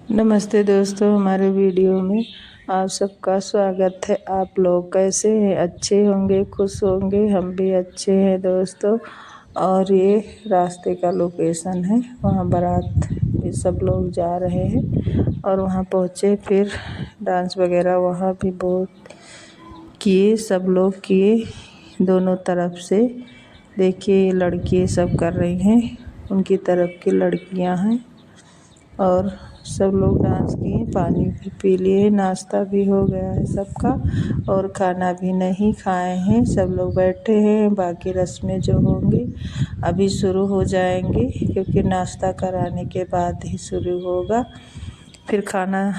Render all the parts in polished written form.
नमस्ते दोस्तों, हमारे वीडियो में आप सबका स्वागत है। आप लोग कैसे हैं? अच्छे होंगे, खुश होंगे। हम भी अच्छे हैं दोस्तों। और ये रास्ते का लोकेशन है, वहाँ बारात भी सब लोग जा रहे हैं और वहाँ पहुँचे। फिर डांस वगैरह वहाँ भी बहुत किए, सब लोग किए दोनों तरफ से। देखिए ये लड़की सब कर रही हैं, उनकी तरफ की लड़कियां हैं और सब लोग डांस किए, पानी भी पी लिए, नाश्ता भी हो गया है सबका और खाना भी नहीं खाए हैं। सब लोग बैठे हैं, बाकी रस्में जो होंगी अभी शुरू हो जाएंगी क्योंकि नाश्ता कराने के बाद ही शुरू होगा। फिर खाना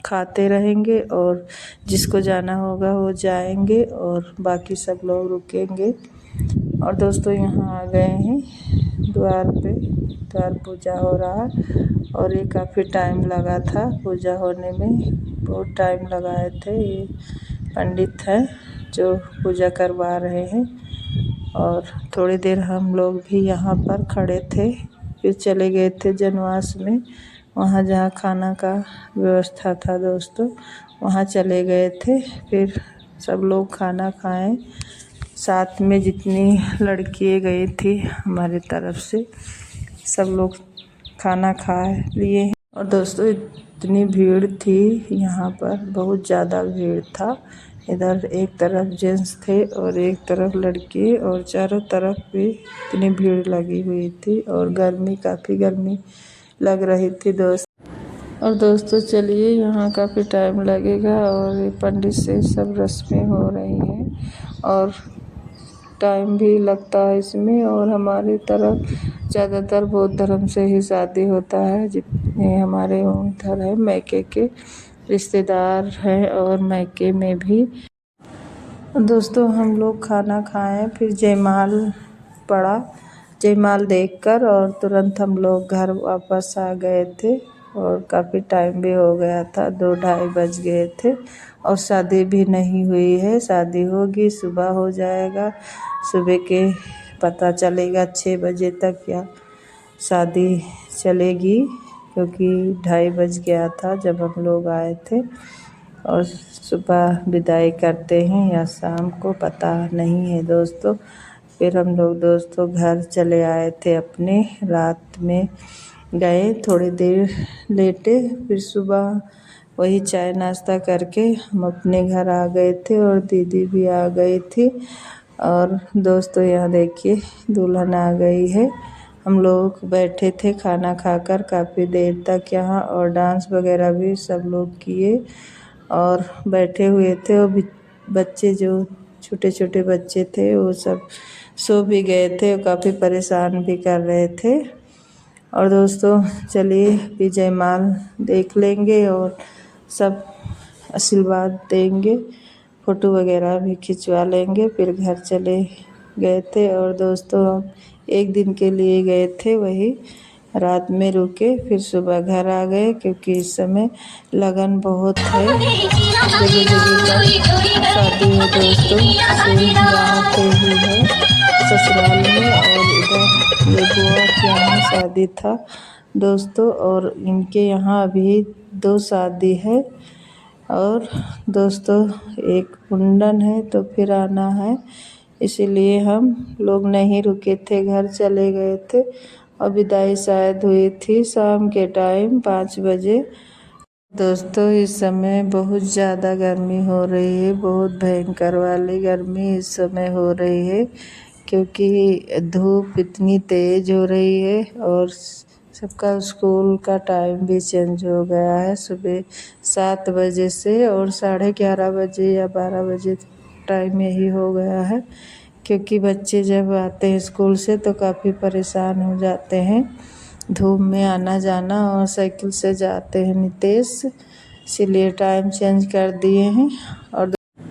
खाते रहेंगे और जिसको जाना होगा वो जाएंगे और बाकी सब लोग रुकेंगे। और दोस्तों यहाँ आ गए हैं द्वार पे, द्वार पूजा हो रहा और ये काफ़ी टाइम लगा था पूजा होने में, बहुत टाइम लगाए थे। ये पंडित हैं जो पूजा करवा रहे हैं और थोड़ी देर हम लोग भी यहाँ पर खड़े थे। फिर चले गए थे जनवास में, वहाँ जहाँ खाना का व्यवस्था था दोस्तों, वहाँ चले गए थे। फिर सब लोग खाना खाएं, साथ में जितनी लड़कियाँ गई थी हमारी तरफ से सब लोग खाना खा लिए। और दोस्तों इतनी भीड़ थी यहाँ पर, बहुत ज़्यादा भीड़ था। इधर एक तरफ जेंट्स थे और एक तरफ लड़की और चारों तरफ भी इतनी भीड़ लगी हुई थी और गर्मी, काफ़ी गर्मी लग रही थी और दोस्तों चलिए, यहाँ काफ़ी टाइम लगेगा और ये पंडित से सब रस्में हो रही हैं और टाइम भी लगता है इसमें। और हमारी तरफ ज़्यादातर बौद्ध धर्म से ही शादी होता है, जितने हमारे उधर है मैके के रिश्तेदार हैं और मैके में भी। दोस्तों हम लोग खाना खाएं, फिर जयमाल पड़ा, जयमाल देखकर और तुरंत हम लोग घर वापस आ गए थे और काफ़ी टाइम भी हो गया था, 2-2:30 बज गए थे और शादी भी नहीं हुई है। शादी होगी, सुबह हो जाएगा, सुबह के पता चलेगा 6 बजे तक या शादी चलेगी, क्योंकि 2:30 बज गया था जब हम लोग आए थे और सुबह विदाई करते हैं या शाम को, पता नहीं है दोस्तों। फिर हम लोग दोस्तों घर चले आए थे अपने, रात में गए, थोड़ी देर लेटे, फिर सुबह वही चाय नाश्ता करके हम अपने घर आ गए थे और दीदी भी आ गई थी। और दोस्तों यहाँ देखिए दुल्हन आ गई है। हम लोग बैठे थे खाना खाकर काफ़ी देर तक यहाँ और डांस वगैरह भी सब लोग किए और बैठे हुए थे। और बच्चे जो छोटे छोटे बच्चे थे वो सब सो भी गए थे और काफ़ी परेशान भी कर रहे थे। और दोस्तों चलिए भी जयमाल देख लेंगे और सब आशीर्वाद देंगे, फ़ोटो वगैरह भी खिंचवा लेंगे। फिर घर चले गए थे और दोस्तों हम एक दिन के लिए गए थे, वही रात में रुके, फिर सुबह घर आ गए क्योंकि इस समय लगन बहुत है, जगह जगह पर शादी है दोस्तों। सेम गाँव पे ही है ससुराल में और इधर ये बुआ के यहाँ शादी था दोस्तों और इनके यहाँ अभी 2 शादी है। और दोस्तों एक मुंडन है तो फिर आना है, इसीलिए हम लोग नहीं रुके थे, घर चले गए थे। और विदाई शायद हुई थी शाम के टाइम 5 बजे। दोस्तों इस समय बहुत ज़्यादा गर्मी हो रही है, बहुत भयंकर वाली गर्मी इस समय हो रही है क्योंकि धूप इतनी तेज़ हो रही है और सबका स्कूल का टाइम भी चेंज हो गया है, सुबह 7 बजे से और 11:30 बजे या 12 बजे टाइम यही हो गया है क्योंकि बच्चे जब आते हैं स्कूल से तो काफ़ी परेशान हो जाते हैं, धूप में आना जाना, और साइकिल से जाते हैं नितेश, इसीलिए टाइम चेंज कर दिए हैं।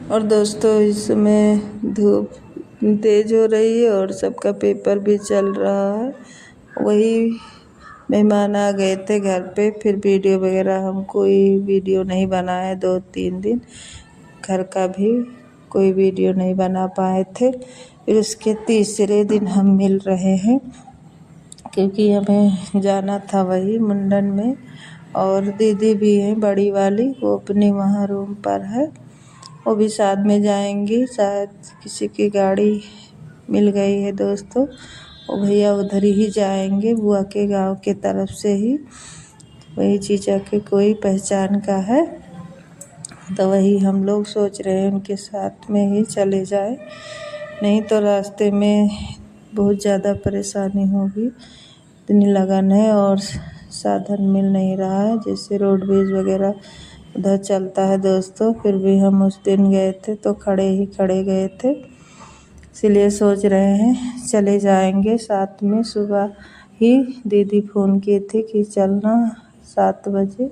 और दोस्तों इसमें धूप तेज़ हो रही है और सबका पेपर भी चल रहा है, वही मेहमान आ गए थे घर पे। फिर वीडियो वगैरह हम कोई वीडियो नहीं बनाए 2-3 दिन, घर का भी कोई वीडियो नहीं बना पाए थे। फिर उसके तीसरे दिन हम मिल रहे हैं क्योंकि हमें जाना था वही मुंडन में और दीदी भी है बड़ी वाली, वो अपने वहाँ रूम पर है, वो भी साथ में जाएंगी। शायद किसी की गाड़ी मिल गई है दोस्तों, वो भैया उधर ही जाएंगे, बुआ के गांव के तरफ से ही, वही चीज़ा के कोई पहचान का है, तो वही हम लोग सोच रहे हैं उनके साथ में ही चले जाए, नहीं तो रास्ते में बहुत ज़्यादा परेशानी होगी। इतनी लगन है और साधन मिल नहीं रहा है, जैसे रोडवेज वगैरह उधर चलता है दोस्तों। फिर भी हम उस दिन गए थे तो खड़े ही खड़े गए थे, इसलिए सोच रहे हैं चले जाएंगे साथ में। सुबह ही दीदी फ़ोन की थी कि चलना 7 बजे,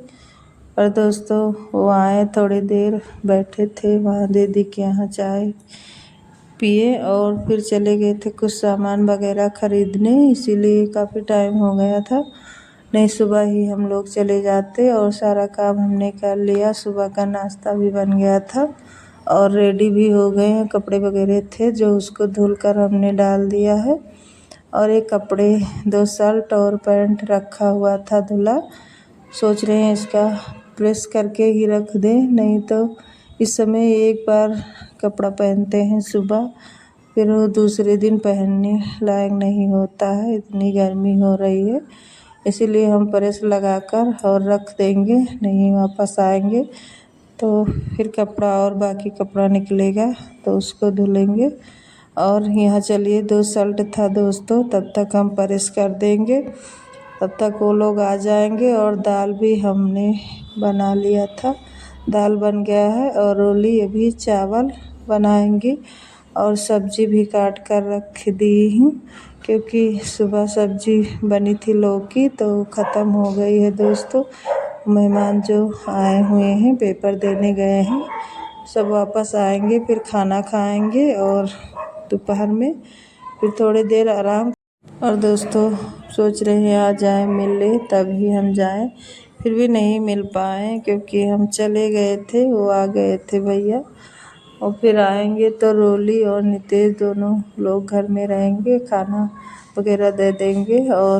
और दोस्तों वो आए, थोड़ी देर बैठे थे वहाँ दीदी के यहाँ, चाय पिए और फिर चले गए थे कुछ सामान वगैरह ख़रीदने, इसीलिए काफ़ी टाइम हो गया था। नहीं सुबह ही हम लोग चले जाते और सारा काम हमने कर लिया, सुबह का नाश्ता भी बन गया था और रेडी भी हो गए हैं। कपड़े वगैरह थे जो उसको धुल कर हमने डाल दिया है, और एक कपड़े 2 शर्ट और पैंट रखा हुआ था धुला, सोच रहे हैं इसका प्रेस करके ही रख दें, नहीं तो इस समय एक बार कपड़ा पहनते हैं सुबह, फिर वो दूसरे दिन पहनने लायक नहीं होता है, इतनी गर्मी हो रही है, इसीलिए हम प्रेस लगाकर और रख देंगे, नहीं वापस आएंगे तो फिर कपड़ा और बाकी कपड़ा निकलेगा तो उसको धुलेंगे। और यहाँ चलिए 2 शर्ट था दोस्तों, तब तक हम प्रेस कर देंगे, तब तक वो लोग आ जाएंगे। और दाल भी हमने बना लिया था, दाल बन गया है, और रोली अभी चावल बनाएंगी, और सब्ज़ी भी काट कर रख दी हूँ, क्योंकि सुबह सब्ज़ी बनी थी लौकी तो ख़त्म हो गई है दोस्तों। मेहमान जो आए हुए हैं पेपर देने गए हैं, सब वापस आएंगे, फिर खाना खाएंगे और दोपहर में फिर थोड़ी देर आराम। और दोस्तों सोच रहे हैं आ जाए मिलने, तभी हम जाएं, फिर भी नहीं मिल पाए क्योंकि हम चले गए थे, वो आ गए थे भैया, और फिर आएंगे तो रोली और नितेश दोनों लोग घर में रहेंगे, खाना वगैरह दे देंगे और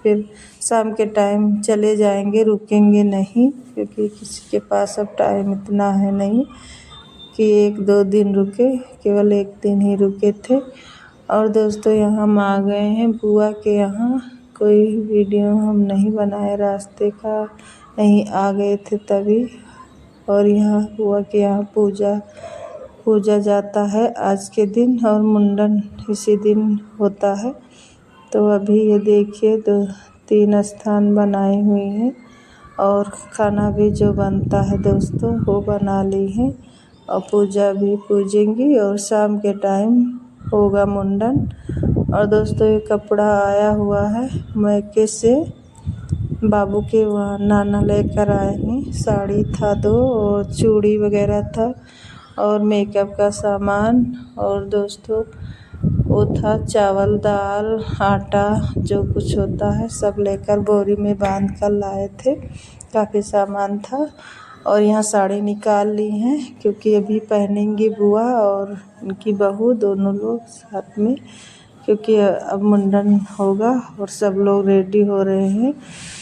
फिर शाम के टाइम चले जाएंगे, रुकेंगे नहीं, क्योंकि किसी के पास अब टाइम इतना है नहीं कि 1-2 दिन रुके, केवल 1 दिन ही रुके थे। और दोस्तों यहाँ हम आ गए हैं बुआ के यहाँ, कोई वीडियो हम नहीं बनाए रास्ते का, नहीं आ गए थे तभी। और यहाँ बुआ के यहाँ पूजा जाता है आज के दिन, और मुंडन इसी दिन होता है। तो अभी ये देखिए 2-3 स्थान बनाए हुए हैं, और खाना भी जो बनता है दोस्तों वो बना ली हैं, और पूजा भी पूजेंगी, और शाम के टाइम होगा मुंडन। और दोस्तों ये कपड़ा आया हुआ है मैके से, बाबू के वहाँ नाना लेकर आए हैं, साड़ी था 2 और चूड़ी वगैरह था और मेकअप का सामान, और दोस्तों वो था चावल दाल आटा जो कुछ होता है सब लेकर बोरी में बांध कर लाए थे, काफ़ी सामान था। और यहाँ साड़ी निकाल ली हैं क्योंकि अभी पहनेंगी बुआ और उनकी बहू दोनों लोग साथ में, क्योंकि अब मुंडन होगा और सब लोग रेडी हो रहे हैं।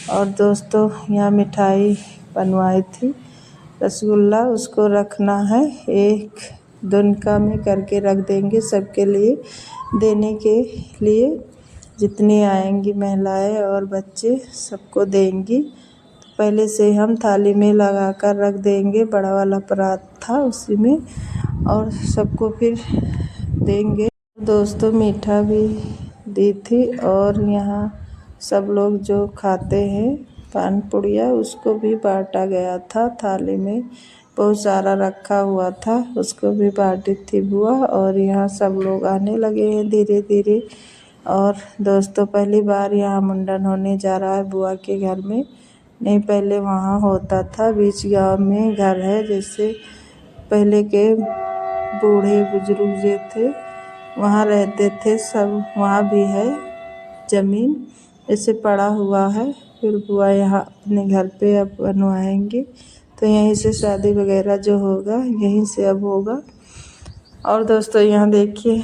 और दोस्तों यहाँ मिठाई बनवाई थी रसगुल्ला, उसको रखना है, एक दुनका में करके रख देंगे सबके लिए देने के लिए, जितनी आएंगी महिलाएं और बच्चे सबको देंगी। पहले से हम थाली में लगा कर रख देंगे, बड़ा वाला परात था उसी में, और सबको फिर देंगे। दोस्तों मीठा भी दी थी, और यहाँ सब लोग जो खाते हैं पान पुड़िया उसको भी बांटा गया था, थाली में बहुत सारा रखा हुआ था, उसको भी बांटी थी बुआ। और यहाँ सब लोग आने लगे हैं धीरे धीरे। और दोस्तों पहली बार यहाँ मुंडन होने जा रहा है बुआ के घर में, नहीं पहले वहाँ होता था, बीच गांव में घर है, जैसे पहले के बूढ़े बुजुर्ग जो थे वहाँ रहते थे सब, वहाँ भी है ज़मीन ऐसे पड़ा हुआ है। फिर बुआ यहाँ अपने घर पे अब बनवाएंगे, तो यहीं से शादी वगैरह जो होगा यहीं से अब होगा। और दोस्तों यहाँ देखिए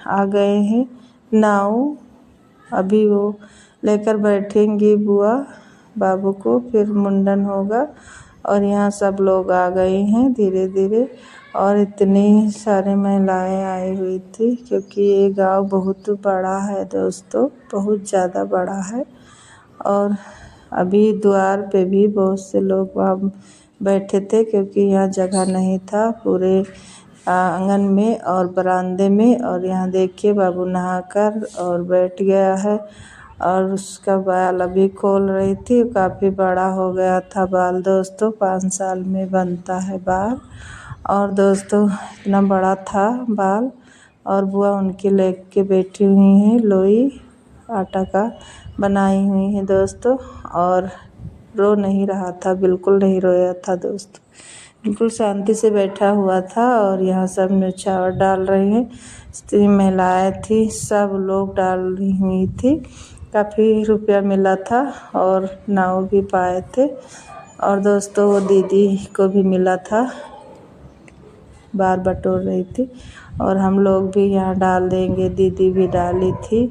आ गए हैं नाव, अभी वो लेकर बैठेंगी बुआ, बाबू को, फिर मुंडन होगा। और यहाँ सब लोग आ गए हैं धीरे धीरे, और इतनी सारी महिलाएं आई हुई थी क्योंकि ये गांव बहुत बड़ा है दोस्तों, बहुत ज़्यादा बड़ा है। और अभी द्वार पे भी बहुत से लोग वहाँ बैठे थे क्योंकि यहाँ जगह नहीं था पूरे आंगन में और बरामदे में। और यहाँ देखिए बाबू नहाकर और बैठ गया है, और उसका बाल अभी खोल रही थी। काफ़ी बड़ा हो गया था बाल दोस्तों, 5 साल में बनता है बाल। और दोस्तों इतना बड़ा था बाल, और बुआ उनकी लेके बैठी हुई हैं, लोई आटा का बनाई हुई है दोस्तों। और रो नहीं रहा था, बिल्कुल नहीं रोया था दोस्तों, बिल्कुल शांति से बैठा हुआ था। और यहाँ सब न्योछावर डाल रहे हैं, स्त्री महिलाएं थी, सब लोग डाल रही हुई थी। काफ़ी रुपया मिला था और नाव भी पाए थे। और दोस्तों वो दीदी को भी मिला था, बार बटोर रही थी। और हम लोग भी यहाँ डाल देंगे, दीदी भी डाली थी।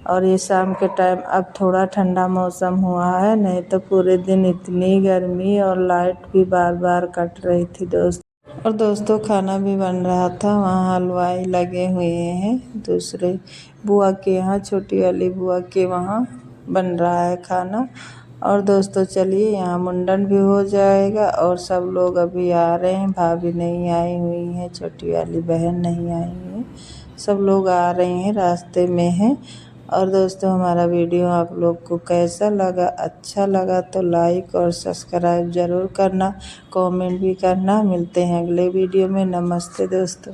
और ये शाम के टाइम अब थोड़ा ठंडा मौसम हुआ है, नहीं तो पूरे दिन इतनी गर्मी और लाइट भी बार बार कट रही थी दोस्तों। और दोस्तों खाना भी बन रहा था, वहाँ हलवाई लगे हुए हैं दूसरे बुआ के यहाँ, छोटी वाली बुआ के वहाँ बन रहा है खाना। और दोस्तों चलिए यहाँ मुंडन भी हो जाएगा, और सब लोग अभी आ रहे हैं। भाभी नहीं आई हुई हैं, छोटी वाली बहन नहीं आई हुई है, सब लोग आ रहे हैं, रास्ते में हैं। और दोस्तों हमारा वीडियो आप लोग को कैसा लगा, अच्छा लगा तो लाइक और सब्सक्राइब ज़रूर करना, कमेंट भी करना। मिलते हैं अगले वीडियो में। नमस्ते दोस्तों।